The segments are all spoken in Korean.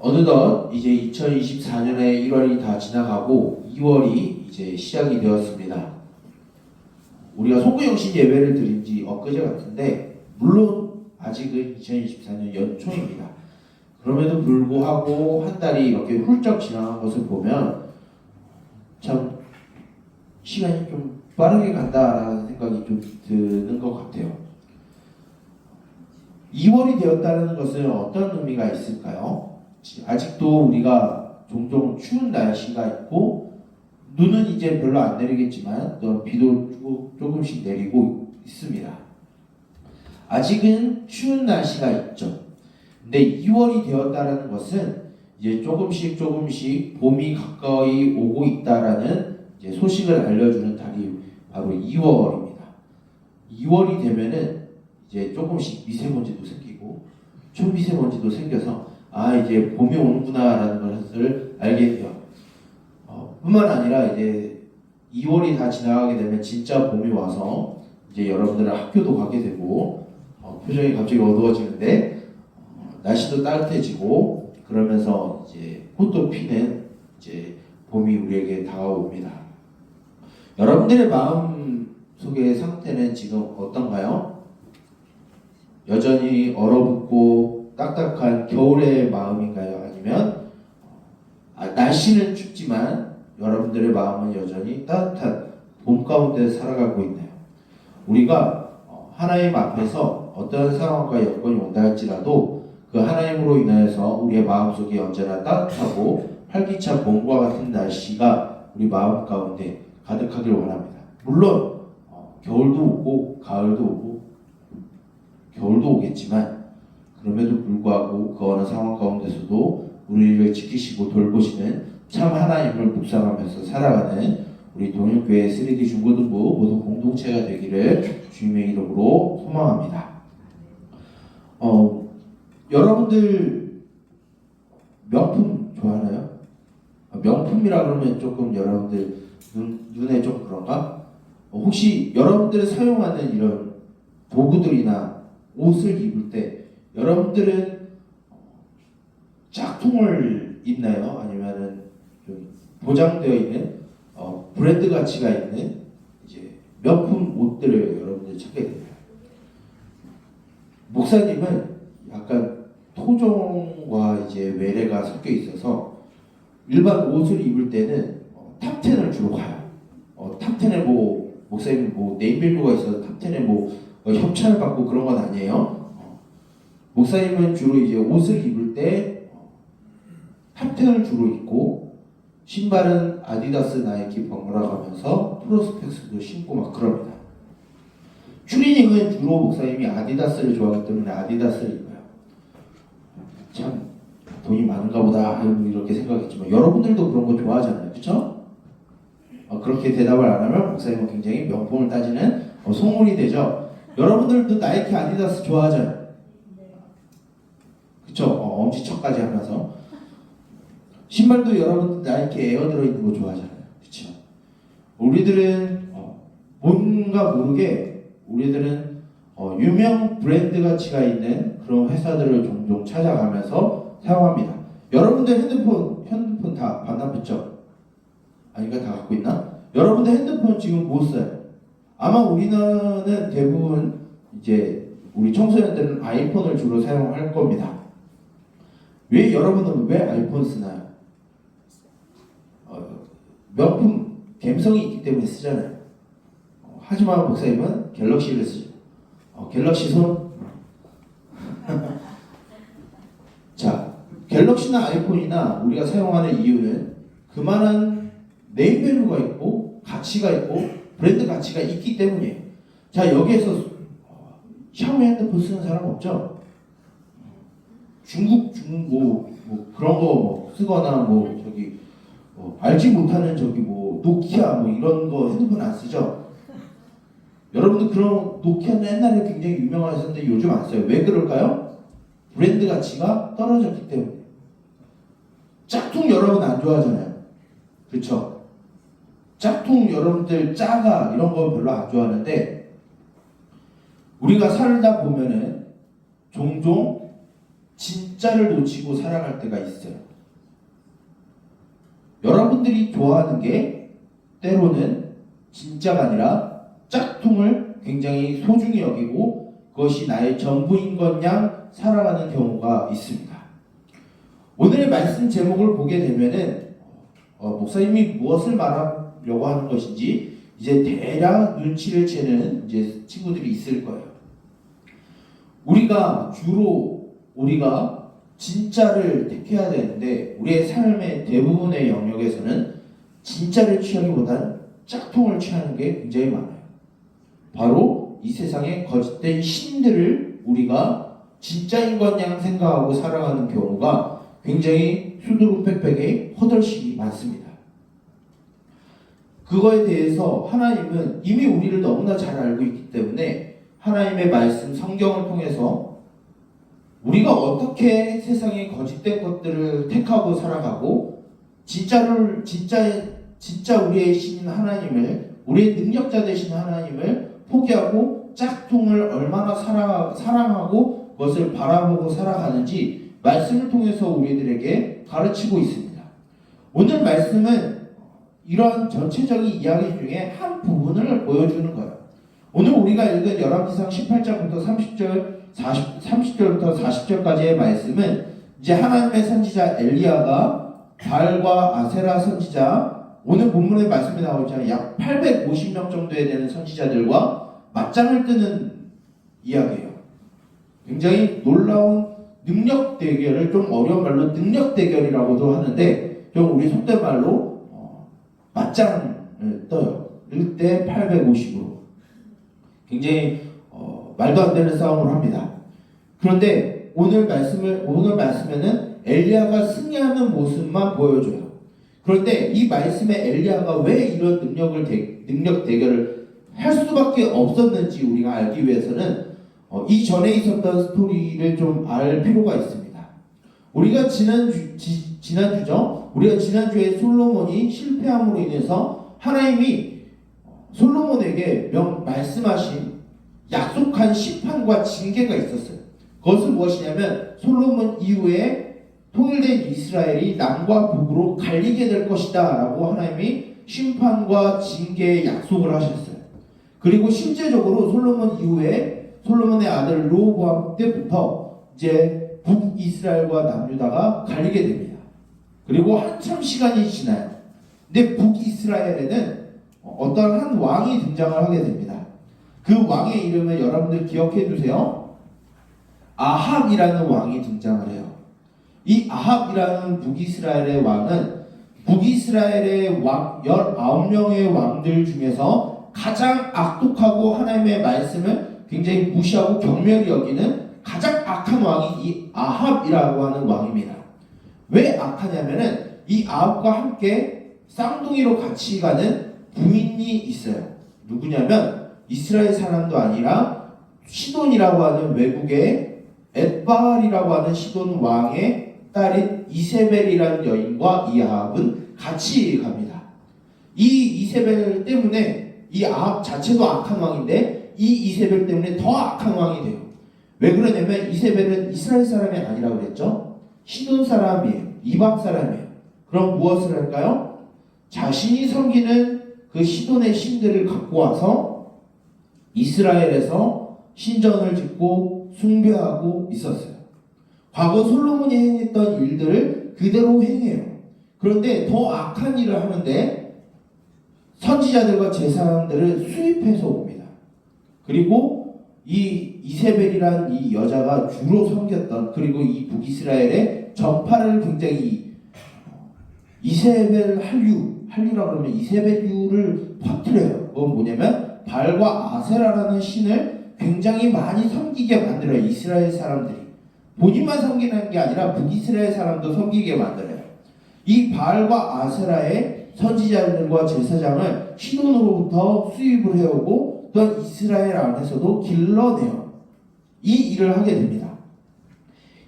어느덧 이제 2024년의 1월이 다 지나가고 2월이 이제 시작이 되었습니다. 우리가 송구영신 예배를 드린 지 엊그제 같은데 물론 아직은 2024년 연초입니다. 그럼에도 불구하고 한 달이 이렇게 훌쩍 지나간 것을 보면 참 시간이 좀 빠르게 간다라는 생각이 좀 드는 것 같아요. 2월이 되었다는 것은 어떤 의미가 있을까요? 아직도 우리가 종종 추운 날씨가 있고 눈은 이제 별로 안 내리겠지만 또 비도 조금씩 내리고 있습니다. 아직은 추운 날씨가 있죠. 근데 2월이 되었다는 것은 이제 조금씩 봄이 가까이 오고 있다라는 이제 소식을 알려주는 달이 바로 2월입니다. 2월이 되면은 이제 조금씩 미세먼지도 생기고 초미세먼지도 생겨서 이제 봄이 오는구나라는 것을 알게 돼요. 뿐만 아니라 이제 2월이 다 지나가게 되면 진짜 봄이 와서 이제 여러분들은 학교도 가게 되고 표정이 갑자기 어두워지는데 날씨도 따뜻해지고 그러면서 이제 꽃도 피는 이제 봄이 우리에게 다가옵니다. 여러분들의 마음 속의 상태는 지금 어떤가요? 여전히 얼어붙고 딱딱한 겨울의 마음인가요? 아니면 날씨는 춥지만 여러분들의 마음은 여전히 따뜻한 봄 가운데 살아가고 있나요? 우리가 하나님 앞에서 어떤 상황과 여건이 온다 할지라도 그 하나님으로 인하여서 우리의 마음속에 언제나 따뜻하고 활기찬 봄과 같은 날씨가 우리 마음 가운데 가득하길 원합니다. 물론 겨울도 오고 가을도 오고 겨울도 오겠지만 그럼에도 불구하고 그 어느 상황 가운데서도 우리를 지키시고 돌보시는 참 하나님을 묵상하면서 살아가는 우리 동일교회 3D 중고등부 모두 공동체가 되기를 주님의 이름으로 소망합니다. 여러분들 명품 좋아하나요? 명품이라 그러면 조금 여러분들 눈에 좀 그런가? 혹시 여러분들이 사용하는 이런 도구들이나 옷을 입을 때 여러분들은 짝퉁을 입나요? 아니면은 좀 보장되어 있는 브랜드 가치가 있는 이제 명품 옷들을 여러분들이 찾게 됩니다. 목사님은 약간 토종과 이제 외래가 섞여 있어서 일반 옷을 입을 때는 탑10을 주로 가요. 탑10에 목사님 네임밸류가 있어서 탑10에 협찬을 받고 그런 건 아니에요. 목사님은 주로 이제 옷을 입을 때 탑10을 주로 입고 신발은 아디다스, 나이키, 번갈아 가면서 프로스펙스도 신고 막 그럽니다. 추리닝은 주로 목사님이 아디다스를 좋아하기 때문에 아디다스를 입어요. 참 돈이 많은가 보다 이렇게 생각했지만 여러분들도 그런 거 좋아하잖아요. 그렇죠? 그렇게 대답을 안 하면 목사님은 굉장히 명품을 따지는 소문이 되죠. 여러분들도 나이키, 아디다스 좋아하잖아요. 그쵸? 엄지척까지 하면서 신발도 여러분들 나이키 에어 들어있는 거 좋아하잖아요. 그쵸? 우리들은 뭔가 모르게 우리들은 유명 브랜드 가치가 있는 그런 회사들을 종종 찾아가면서 사용합니다. 여러분들 핸드폰 다 반납했죠? 아닌가? 다 갖고 있나? 여러분들 핸드폰 지금 못 써요. 아마 우리나라는 대부분 이제 우리 청소년들은 아이폰을 주로 사용할 겁니다. 여러분은 왜 아이폰 쓰나요? 명품 감성이 있기 때문에 쓰잖아요. 하지만 목사님은 갤럭시를 쓰죠. 갤럭시 손? 자, 갤럭시나 아이폰이나 우리가 사용하는 이유는 그만한 네임밸류가 있고 가치가 있고 브랜드 가치가 있기 때문이에요. 자, 여기에서 샤오미 핸드폰 쓰는 사람 없죠? 중국 그런 거 쓰거나 알지 못하는 노키아 이런 거 핸드폰 안 쓰죠? 여러분들 그런 노키아는 옛날에 굉장히 유명했었는데 요즘 안 써요. 왜 그럴까요? 브랜드 가치가 떨어졌기 때문에. 짝퉁 여러분 안 좋아하잖아요. 그렇죠? 짝퉁 여러분들 짜가 이런 거 별로 안 좋아하는데 우리가 살다 보면은 종종 진짜를 놓치고 살아갈 때가 있어요. 여러분들이 좋아하는 게 때로는 진짜가 아니라 짝퉁을 굉장히 소중히 여기고 그것이 나의 전부인 것 양 살아가는 경우가 있습니다. 오늘의 말씀 제목을 보게 되면은 목사님이 무엇을 말하려고 하는 것인지 이제 대략 눈치를 채는 이제 친구들이 있을 거예요. 우리가 진짜를 택해야 되는데 우리의 삶의 대부분의 영역에서는 진짜를 취하기보단 짝퉁을 취하는 게 굉장히 많아요. 바로 이 세상의 거짓된 신들을 우리가 진짜인 것 양 생각하고 살아가는 경우가 굉장히 수두룩빽빽에 허덜식이 많습니다. 그거에 대해서 하나님은 이미 우리를 너무나 잘 알고 있기 때문에 하나님의 말씀 성경을 통해서 우리가 어떻게 세상의 거짓된 것들을 택하고 살아가고 진짜 우리의 신인 하나님을, 우리의 능력자 되신 하나님을 포기하고 짝퉁을 얼마나 사랑하고 그것을 바라보고 살아가는지 말씀을 통해서 우리들에게 가르치고 있습니다. 오늘 말씀은 이러한 전체적인 이야기 중에 한 부분을 보여주는 거예요. 오늘 우리가 읽은 열왕기상 18장부터 30절부터 40절까지의 말씀은 이제 하나님의 선지자 엘리야가 바알과 아세라 선지자, 오늘 본문의 말씀에 나오잖아요. 약 850명 정도에 되는 선지자들과 맞짱을 뜨는 이야기예요. 굉장히 놀라운 능력 대결을, 좀 어려운 말로 능력 대결이라고도 하는데 좀 우리 속된 말로 맞짱을 떠요. 1대 850으로 굉장히 말도 안 되는 싸움을 합니다. 그런데 오늘 말씀에는 엘리야가 승리하는 모습만 보여줘요. 그런데 이 말씀에 엘리야가 왜 이런 능력 대결을 할 수밖에 없었는지 우리가 알기 위해서는 이전에 있었던 스토리를 좀 알 필요가 있습니다. 우리가 지난주에 솔로몬이 실패함으로 인해서 하나님이 솔로몬에게 말씀하신 약속한 심판과 징계가 있었어요. 그것은 무엇이냐면 솔로몬 이후에 통일된 이스라엘이 남과 북으로 갈리게 될 것이다 라고 하나님이 심판과 징계의 약속을 하셨어요. 그리고 실제적으로 솔로몬 이후에 솔로몬의 아들 르호보암 때부터 이제 북이스라엘과 남유다가 갈리게 됩니다. 그리고 한참 시간이 지나요. 근데 북이스라엘에는 어떤 한 왕이 등장을 하게 됩니다. 그 왕의 이름을 여러분들 기억해 두세요. 아합이라는 왕이 등장을 해요. 이 아합이라는 북이스라엘의 왕은 북이스라엘의 19명의 왕들 중에서 가장 악독하고 하나님의 말씀을 굉장히 무시하고 경멸히 여기는 가장 악한 왕이 이 아합이라고 하는 왕입니다. 왜 악하냐면은 이 아합과 함께 쌍둥이로 같이 가는 부인이 있어요. 누구냐면 이스라엘 사람도 아니라 시돈이라고 하는 외국의 엣바알이라고 하는 시돈 왕의 딸인 이세벨이라는 여인과 이 아합은 같이 갑니다. 이 이세벨 때문에 이 아합 자체도 악한 왕인데 이 이세벨 때문에 더 악한 왕이 돼요. 왜 그러냐면 이세벨은 이스라엘 사람이 아니라고 그랬죠. 시돈 사람이에요. 이방 사람이에요. 그럼 무엇을 할까요? 자신이 섬기는 그 시돈의 신들을 갖고 와서 이스라엘에서 신전을 짓고 숭배하고 있었어요. 과거 솔로몬이 행했던 일들을 그대로 행해요. 그런데 더 악한 일을 하는데 선지자들과 제사장들을 수입해서 옵니다. 그리고 이 이세벨이란 이 여자가 주로 섬겼던, 그리고 이 북이스라엘의 전파를 굉장히 이세벨 한류라고 하면 이세벨류를 퍼뜨려요. 그건 뭐냐면 바알과 아세라라는 신을 굉장히 많이 섬기게 만들어요. 이스라엘 사람들이 본인만 섬기는 게 아니라 북이스라엘 사람도 섬기게 만들어요. 이 바알과 아세라의 선지자들과 제사장을 시돈으로부터 수입을 해오고 또한 이스라엘 안에서도 길러내요. 이 일을 하게 됩니다.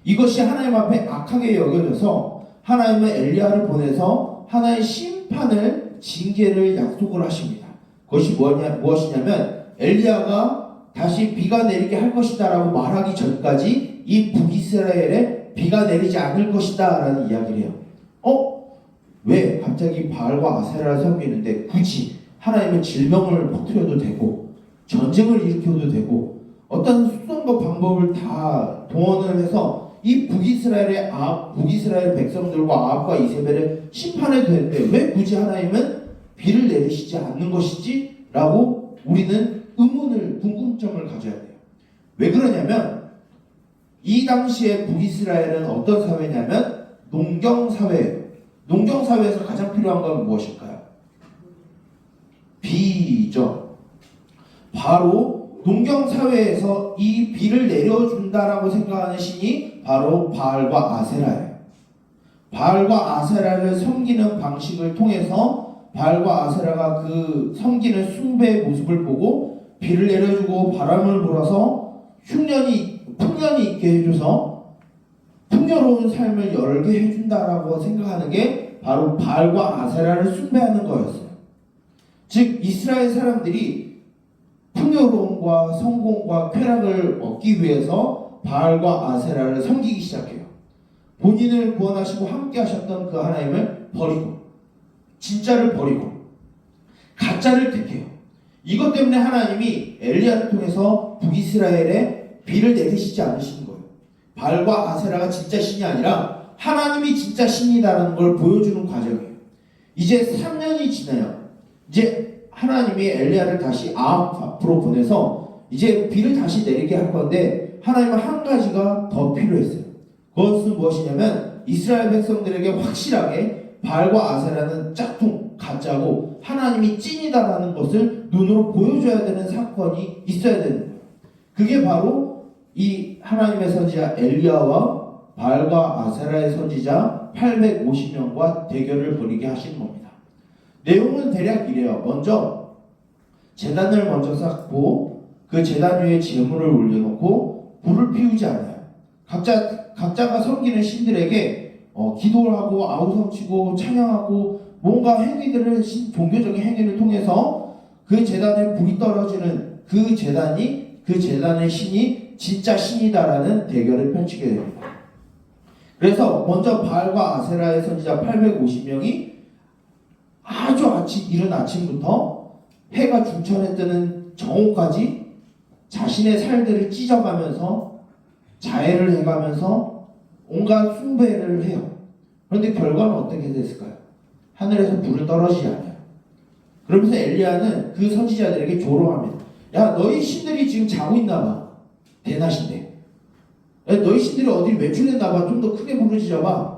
이것이 하나님 앞에 악하게 여겨져서 하나님은 엘리야를 보내서 하나의 심판을, 징계를 약속을 하십니다. 그것이 무엇이냐면 엘리야가 다시 비가 내리게 할 것이다 라고 말하기 전까지 이 북이스라엘에 비가 내리지 않을 것이다 라는 이야기를 해요. 왜 갑자기 바알과 아세라를 섬기는데 굳이 하나님은 질병을 퍼뜨려도 되고 전쟁을 일으켜도 되고 어떤 수단과 방법을 다 동원을 해서 이 북이스라엘 백성들과 아합과 이세벨을 심판해도 되는데 왜 굳이 하나님은 비를 내리시지 않는 것이지? 라고 우리는 궁금점을 가져야 돼요. 왜 그러냐면 이 당시에 북이스라엘은 어떤 사회냐면 농경사회예요. 농경사회에서 가장 필요한 건 무엇일까요? 비죠. 바로 농경사회에서 이 비를 내려준다라고 생각하는 신이 바로 바알과 아세라예요. 바알과 아세라를 섬기는 방식을 통해서 바알과 아세라가 그 섬기는 숭배의 모습을 보고 비를 내려주고 바람을 불어서 풍년이 있게 해줘서 풍요로운 삶을 열게 해준다라고 생각하는 게 바로 바알과 아세라를 숭배하는 거였어요. 즉 이스라엘 사람들이 풍요로움과 성공과 쾌락을 얻기 위해서 바알과 아세라를 섬기기 시작해요. 본인을 구원하시고 함께 하셨던 그 하나님을 버리고 진짜를 버리고 가짜를 택해요. 이것 때문에 하나님이 엘리야를 통해서 북이스라엘에 비를 내리시지 않으시는 거예요. 바알과 아세라가 진짜 신이 아니라 하나님이 진짜 신이다라는 걸 보여주는 과정이에요. 이제 3년이 지나요. 이제 하나님이 엘리야를 다시 아합 앞으로 보내서 이제 비를 다시 내리게 할 건데 하나님은 한 가지가 더 필요했어요. 그것은 무엇이냐면 이스라엘 백성들에게 확실하게 바알과 아세라는 짝퉁, 가짜고 하나님이 찐이다라는 것을 눈으로 보여줘야 되는 사건이 있어야 되는 거예요. 그게 바로 이 하나님의 선지자 엘리야와 바알과 아세라의 선지자 850명과 대결을 벌이게 하신 겁니다. 내용은 대략 이래요. 먼저 제단을 먼저 쌓고 그 제단 위에 제물을 올려놓고 불을 피우지 않아요. 각자가 섬기는 신들에게 기도를 하고 아우성치고 찬양하고 뭔가 행위들을 종교적인 행위를 통해서 그 제단에 불이 떨어지는 그 제단의 신이 진짜 신이다라는 대결을 펼치게 됩니다. 그래서 먼저 바알과 아세라의 선지자 850명이 아주 이른 아침부터 해가 중천에 뜨는 정오까지 자신의 살들을 찢어가면서 자해를 해가면서 온갖 숭배를 해요. 그런데 결과는 어떻게 됐을까요? 하늘에서 불은 떨어지지 않아요. 그러면서 엘리야는 그 선지자들에게 조롱합니다. 야, 너희 신들이 지금 자고 있나봐. 대낮인데. 너희 신들이 어디를 외출했나봐. 좀 더 크게 부르짖어봐.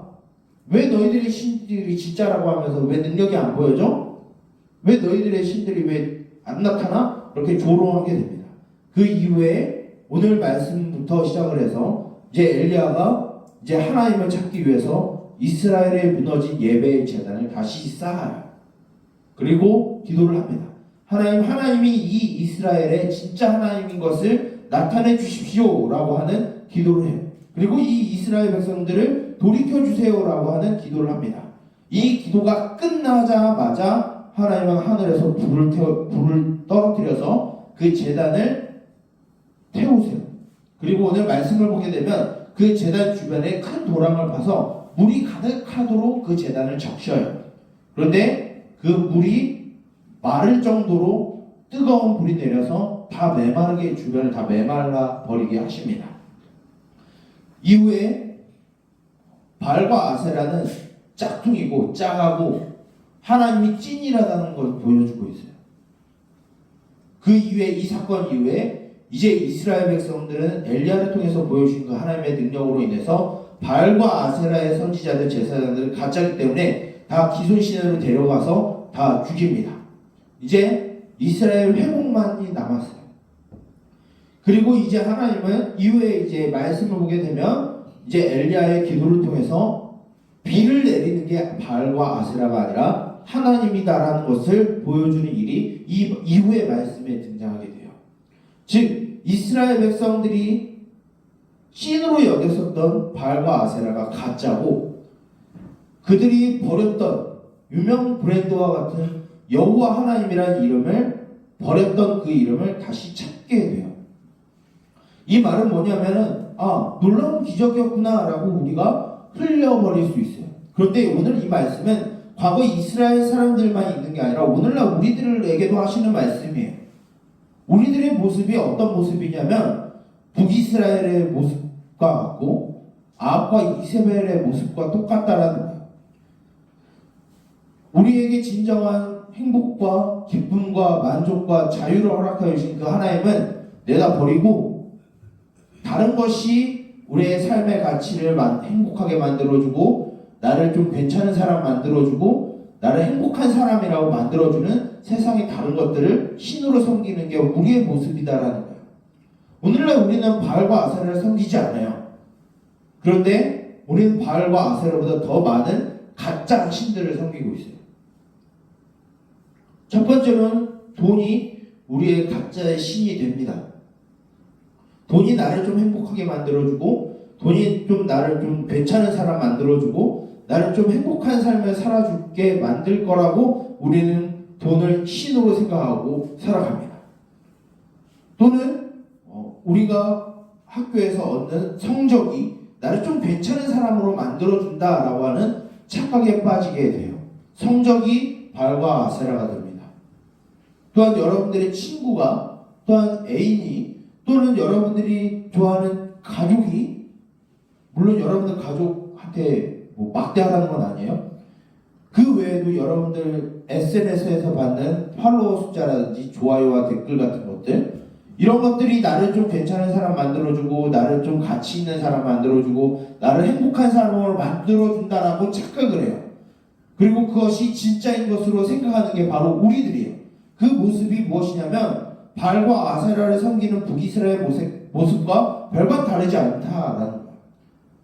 왜 너희들의 신들이 진짜라고 하면서 왜 능력이 안 보여져? 왜 너희들의 신들이 왜 안 나타나? 그렇게 조롱하게 됩니다. 그 이후에 오늘 말씀부터 시작을 해서 이제 엘리야가 이제 하나님을 찾기 위해서 이스라엘에 무너진 예배의 제단을 다시 쌓아요. 그리고 기도를 합니다. 하나님이 이 이스라엘의 진짜 하나님인 것을 나타내 주십시오라고 하는 기도를 해요. 그리고 이 이스라엘 백성들을 돌이켜 주세요라고 하는 기도를 합니다. 이 기도가 끝나자마자 하나님은 하늘에서 불을 떨어뜨려서 그 제단을 태우세요. 그리고 오늘 말씀을 보게 되면 그 제단 주변에 큰 도랑을 파서 물이 가득하도록 그 제단을 적셔요. 그런데 그 물이 마를 정도로 뜨거운 불이 내려서 다 메마르게 주변을 다 메말라 버리게 하십니다. 이후에 바알과 아세라는 짝퉁이고 짜가고 하나님이 찐이라는 걸 보여주고 있어요. 그 이후에 이 사건 이후에 이제 이스라엘 백성들은 엘리야를 통해서 보여준 그 하나님의 능력으로 인해서 바알과 아세라의 선지자들 제사장들을 가짜기 때문에 다 기손신으로 데려가서 다 죽입니다. 이제 이스라엘 회복만이 남았어요. 그리고 이제 하나님은 이후에 이제 말씀을 보게 되면 이제 엘리야의 기도를 통해서 비를 내리는 게 바알과 아세라가 아니라 하나님이다라는 것을 보여주는 일이 이 이후의 말씀에 등장하게 돼요. 즉 이스라엘 백성들이 신으로 여겼었던 바알과 아세라가 가짜고 그들이 버렸던 유명 브랜드와 같은 여호와 하나님이라는 이름을 버렸던 그 이름을 다시 찾게 돼요. 이 말은 뭐냐면은 놀라운 기적이었구나라고 우리가 흘려버릴 수 있어요. 그런데 오늘 이 말씀은 과거 이스라엘 사람들만 있는 게 아니라 오늘날 우리들에게도 하시는 말씀이에요. 우리들의 모습이 어떤 모습이냐면 북이스라엘의 모습과 같고 아합과 이세벨의 모습과 똑같다라는 거예요. 우리에게 진정한 행복과 기쁨과 만족과 자유를 허락하여 주신 그 하나님은 내다 버리고 다른 것이 우리의 삶의 가치를 행복하게 만들어주고 나를 좀 괜찮은 사람 만들어주고 나를 행복한 사람이라고 만들어주는 세상의 다른 것들을 신으로 섬기는 게 우리의 모습이다라는 거예요. 오늘날 우리는 바알과 아세라를 섬기지 않아요. 그런데 우리는 바알과 아세라보다 더 많은 가짜 신들을 섬기고 있어요. 첫 번째로는 돈이 우리의 가짜의 신이 됩니다. 돈이 나를 좀 행복하게 만들어주고 돈이 좀 나를 좀 괜찮은 사람 만들어주고 나를 좀 행복한 삶을 살아주게 만들 거라고 우리는 돈을 신으로 생각하고 살아갑니다. 또는 우리가 학교에서 얻는 성적이 나를 좀 괜찮은 사람으로 만들어준다라고 하는 착각에 빠지게 돼요. 성적이 바알과 아세라가 됩니다. 또한 여러분들의 친구가 또한 애인이 또는 여러분들이 좋아하는 가족이 물론 여러분들 가족한테 막대하라는 건 아니에요. 그 외에도 여러분들 SNS에서 받는 팔로워 숫자라든지 좋아요와 댓글 같은 것들 이런 것들이 나를 좀 괜찮은 사람 만들어주고 나를 좀 가치 있는 사람 만들어주고 나를 행복한 사람으로 만들어준다라고 착각을 해요. 그리고 그것이 진짜인 것으로 생각하는 게 바로 우리들이에요. 그 모습이 무엇이냐면 바알과 아세라를 섬기는 북이스라엘 모습과 별반 다르지 않다라는 거예요.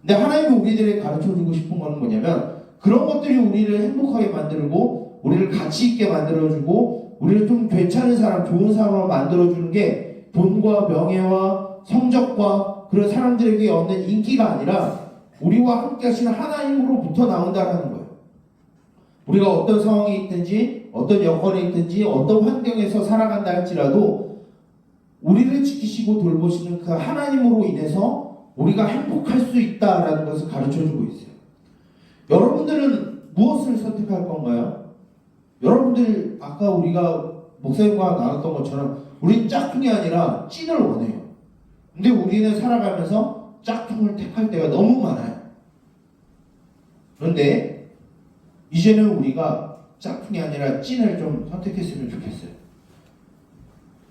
근데 하나님이 우리들에게 가르쳐주고 싶은 건 뭐냐면 그런 것들이 우리를 행복하게 만들고 우리를 가치 있게 만들어주고 우리를 좀 괜찮은 사람, 좋은 사람으로 만들어주는 게 돈과 명예와 성적과 그런 사람들에게 얻는 인기가 아니라 우리와 함께 하시는 하나님으로부터 나온다는 거예요. 우리가 어떤 상황에 있든지 어떤 여건에 있든지 어떤 환경에서 살아간다 할지라도 우리를 지키시고 돌보시는 그 하나님으로 인해서 우리가 행복할 수 있다라는 것을 가르쳐주고 있어요. 여러분들은 무엇을 선택할 건가요? 여러분들 아까 우리가 목사님과 나눴던 것처럼 우리는 짝퉁이 아니라 찐을 원해요. 근데 우리는 살아가면서 짝퉁을 택할 때가 너무 많아요. 그런데 이제는 우리가 짝퉁이 아니라 찐을 좀 선택했으면 좋겠어요.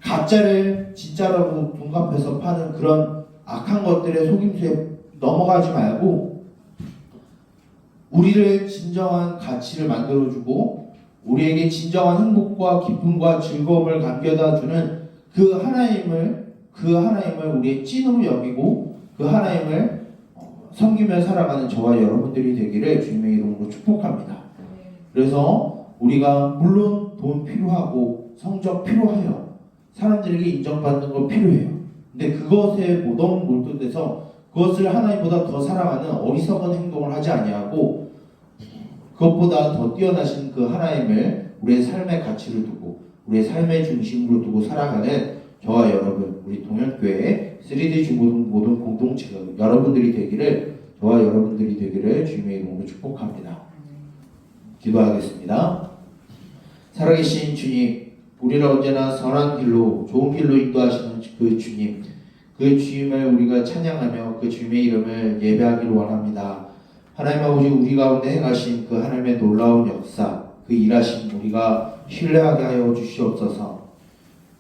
가짜를 진짜라고 둔갑해서 파는 그런 악한 것들의 속임수에 넘어가지 말고 우리를 진정한 가치를 만들어주고 우리에게 진정한 행복과 기쁨과 즐거움을 감겨다주는 그 하나님을 우리의 찐으로 여기고 그 하나님을 섬기며 살아가는 저와 여러분들이 되기를 주님의 이름으로 축복합니다. 그래서 우리가 물론 돈 필요하고 성적 필요해요. 사람들에게 인정받는 거 필요해요. 근데 그것에 너무 몰두돼서 그것을 하나님보다 더 사랑하는 어리석은 행동을 하지 아니하고 그것보다 더 뛰어나신 그 하나님을 우리의 삶의 가치를 두고 우리의 삶의 중심으로 두고 살아가는 저와 여러분 우리 동현교회 3D 주보등 모든 공동체가 여러분들이 되기를 저와 여러분들이 되기를 주님의 이름으로 축복합니다. 기도하겠습니다. 살아계신 주님, 우리를 언제나 선한 길로 좋은 길로 인도하시는 그 주님, 그 주님을 우리가 찬양하며 그 주님의 이름을 예배하기를 원합니다. 하나님 아버지, 우리 가운데 행하신 그 하나님의 놀라운 역사, 그 일하심 우리가 신뢰하게 하여 주시옵소서.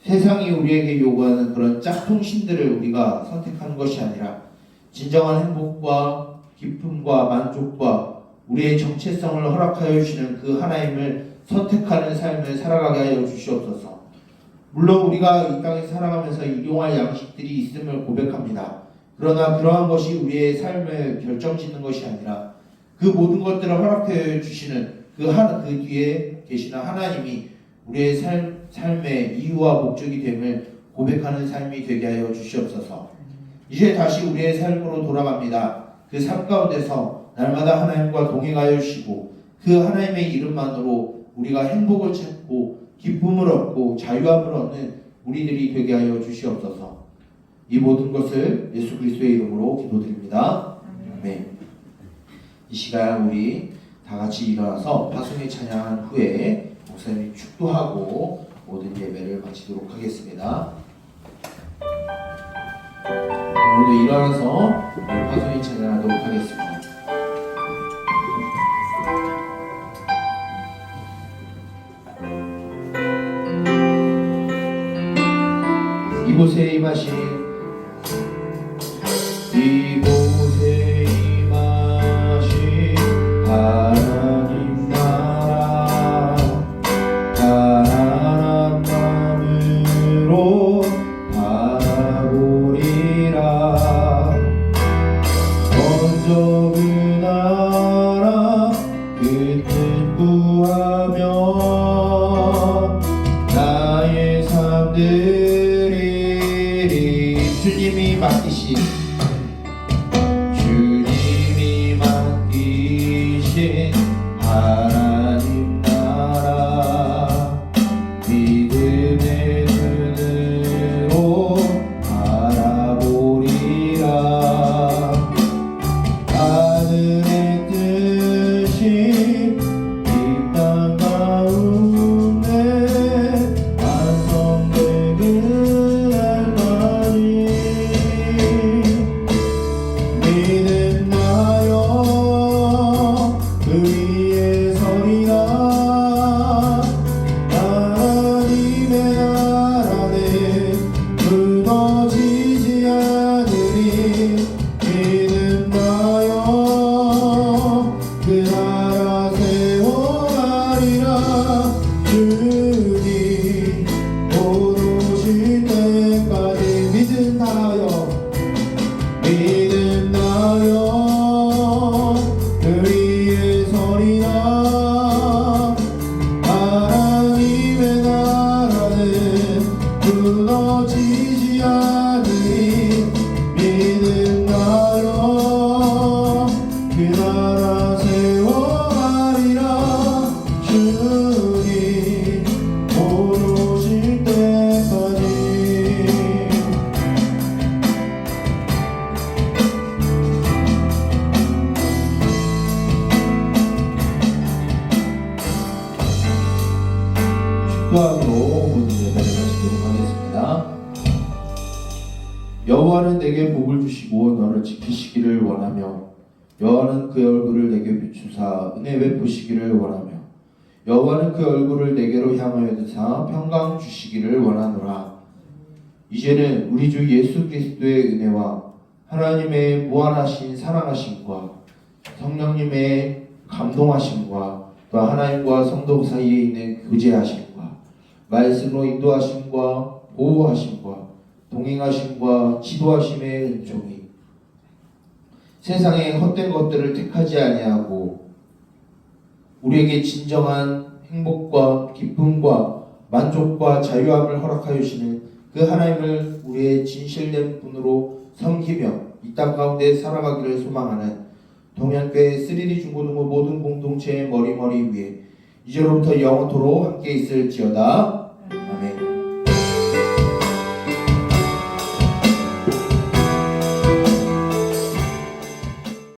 세상이 우리에게 요구하는 그런 짝퉁 신들을 우리가 선택하는 것이 아니라 진정한 행복과 기쁨과 만족과 우리의 정체성을 허락하여 주시는 그 하나님을 선택하는 삶을 살아가게 하여 주시옵소서. 물론 우리가 이 땅에 살아가면서 일용할 양식들이 있음을 고백합니다. 그러나 그러한 것이 우리의 삶을 결정짓는 것이 아니라 그 모든 것들을 허락해 주시는 그 뒤에 계시는 하나님이 우리의 삶의 이유와 목적이 됨을 고백하는 삶이 되게 하여 주시옵소서. 이제 다시 우리의 삶으로 돌아갑니다. 그 삶 가운데서 날마다 하나님과 동행하여 주시고 그 하나님의 이름만으로 우리가 행복을 찾고 기쁨을 얻고 자유함을 얻는 우리들이 되게 하여 주시옵소서. 이 모든 것을 예수 그리스도의 이름으로 기도드립니다. 아멘. 이 시간 우리 다 같이 일어나서 파송의 찬양한 후에 목사님이 축도하고 모든 예배를 마치도록 하겠습니다. 모두 일어나서 파송의 찬양하도록 하겠습니다. 이곳에 임하신 하나님 나라 가난한 마음으로 바라보리라. 먼저 그 나라 그 뜻 구하며 나의 삶들이 주님이 맡기신 하나님 나라 믿음의 눈으로 바라보리라. 하늘의 뜻이 이 땅 가운데 완성되는 날까지 믿음나여 그 위에 서리라. 하나님의 나라는 무너지지 않으리. 믿음나여 그 나라 세워가리라. 주님 오실 때까지 믿음나여 그 위에 서리라. 하나님의 나라는 무너지지 않으리. 믿음나여 그 나라 세워가리라. 주님 오실 때까지. 축도하고 모든 예배를 마치도록 하겠습니다. 여호와는 내게 복을 주시고 너를 지키시기를 원하며 여호와는 그 얼굴을 내게 비추사 은혜 베푸시기를 원하며 여호와는 그 얼굴을 내게로 향하여 드사 평강 주시기를 원하노라. 이제는 우리 주 예수 그리스도의 은혜와 하나님의 무한하신 사랑하심과 성령님의 감동하심과 또 하나님과 성도 사이에 있는 교제하심과 말씀으로 인도하심과 보호하심과 동행하심과 지도하심의 은총이 세상의 헛된 것들을 택하지 아니하고 우리에게 진정한 행복과 기쁨과 만족과 자유함을 허락하여 주시는 그 하나님을 우리의 진실된 분으로 섬기며 이 땅 가운데 살아가기를 소망하는 동현교회 쓰리리 중고등부 모든 공동체의 머리머리 위에 이제로부터 영원토록 함께 있을지어다.